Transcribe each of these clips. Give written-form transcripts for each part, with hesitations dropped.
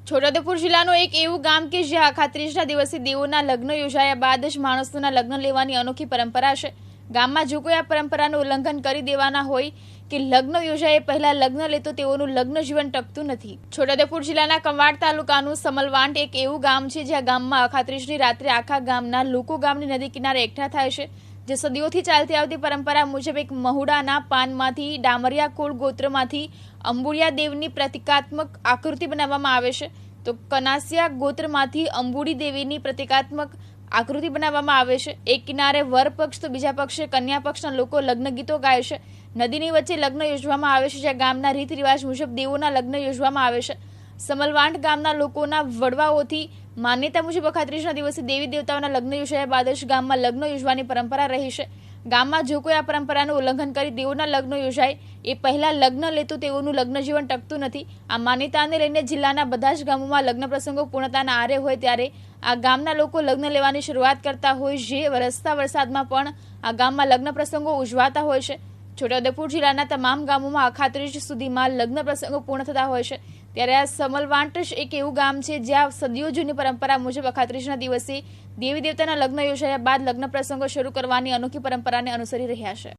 છોટાઉદેપુર જિલ્લાનું એક એવું ગામ કે જ્યાં આખા 30ના દિવસે દેવોના લગ્ન યોજાયા બાદ જ માણસોના લગ્ન લેવાની અનોખી પરંપરા છે। ગામમાં જો કોઈ આ પરંપરાનું ઉલ્લંઘન કરી દેવાના હોય કે લગ્ન યોજાય પહેલા લગ્ન લે તો તેઓનું લગ્ન જીવન ટકતું નથી। છોટાઉદેપુર જિલ્લાના કવાંટ તાલુકાનું સમલવાંટ એક એવું ગામ છે જ્યાં ગામમાં આખા 30ની રાત્રે આખા ગામના લોકો ગામની નદી કિનારે એકઠા થાય છે। જે સદીઓથી ચાલતી આવતી પરંપરા મુજબ એક મહુડાના પાનમાંથી ડામરિયા કુળ ગોત્રમાંથી અંબુડિયા દેવની પ્રતિકાત્મક આકૃતિ બનાવવામાં આવે છે, તો કનાસિયા ગોત્રમાંથી અંબુડી દેવીની પ્રતિકાત્મક આકૃતિ બનાવવામાં આવે છે। એક કિનારે વર પક્ષ તો બીજા પક્ષે કન્યા પક્ષના લોકો લગ્ન ગીતો ગાય છે। નદીની વચ્ચે લગ્ન યોજવામાં આવે છે, જ્યાં ગામના રીત રિવાજ મુજબ દેવોના લગ્ન યોજવામાં આવે છે। સમલવાંટ ગામના લોકોના વડવાઓથી માન્યતા મુજબ આખા 30ના દિવસે દેવી દેવતાઓના લગ્ન યોજાયા બાદ જ ગામમાં લગ્ન યોજવાની પરંપરા રહી છે। ગામમાં જો કોઈ આ પરંપરાનું ઉલ્લંઘન કરી દેવોના લગ્ન યોજાય એ પહેલા લગ્ન લેતું તેઓનું લગ્ન જીવન ટકતું નથી। આ માન્યતાને લઈને જિલ્લાના બધા જ ગામોમાં લગ્ન પ્રસંગો પૂર્ણતાના આરે હોય ત્યારે આ ગામના લોકો લગ્ન લેવાની શરૂઆત કરતા હોય, જે વરસતા વરસાદમાં પણ આ ગામમાં લગ્ન પ્રસંગો ઉજવાતા હોય છે। છોટાઉદેપુર જિલ્લાના તમામ ગામોમાં આખા 30 સુધીમાં લગ્ન પ્રસંગો પૂર્ણ થતા હોય છે, ત્યારે આ સમલવાંટ એક એવું ગામ છે જ્યાં સદીઓ જૂની પરંપરા મુજબ આખા 30ના દિવસે દેવી દેવતાના લગ્ન યોજાયા બાદ લગ્ન પ્રસંગો શરૂ કરવાની અનોખી પરંપરાને અનુસરી રહ્યા છે।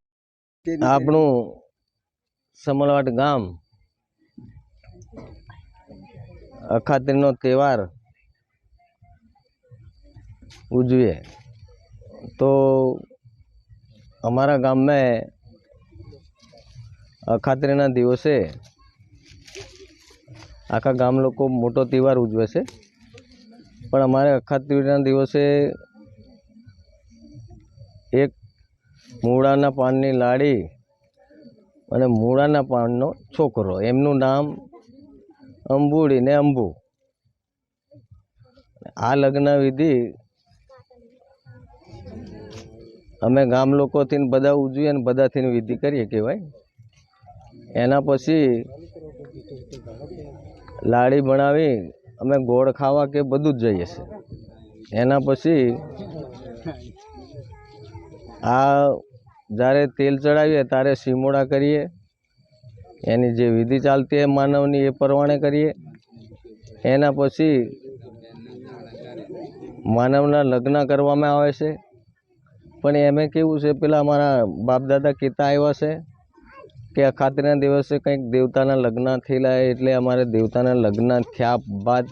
આપણું સમલવાટ ગામ અખાત્રીનો તહેવાર ઉજવીએ તો हमारा गांव में अखात्रीना दिवसे आखा गाम लोग मोटो तहेवार उजवे से, पण अमारे अखात्रीना दिवसे एक मूळाना पाननी लाड़ी अने मूळाना पाननो छोकरो एमनु नाम अंबुड़ी ने अंबू। आ लग्न विधि अमे गाम लोग थी बधा उजवीए ने बधा थी विधि करीए कहेवाय। एना पछी लाड़ी बनावी अमे गोड़ खावा के बधु ज जईए छे। एना पछी आ जारे तेल चढ़ावीए तारे सीमोड़ा करीए, एनी जे विधि चालती है मानवनी ए परमाणे करीए। एना पछी मानवना लग्न करवामां आवे छे, पण एमे केवुं छे पेला अमारा बाप दादा कहेता आव्या छे के अखात्रीना दिवसे कंईक देवताना लग्न थयेला एटले अमारे देवताना लग्न थया बाद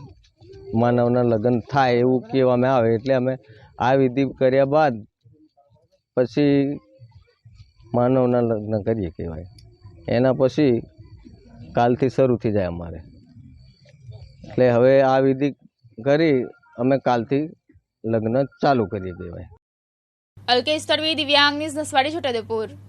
मानवना लग्न थाय एवुं कहेवामां आवे, एटले अमे आ विधि कर्या बाद पछी मानवना लग्न करीए कहेवाय। एना पछी कालथी शरू थई जाय अमारे, एटले हवे आ विधि करी अमे कालथी लग्न चालू करीए कहेवाय। अल्केश तड़वी, दिव्यांग न्यूज़, नसवाड़ी, छोटाउदेपुर।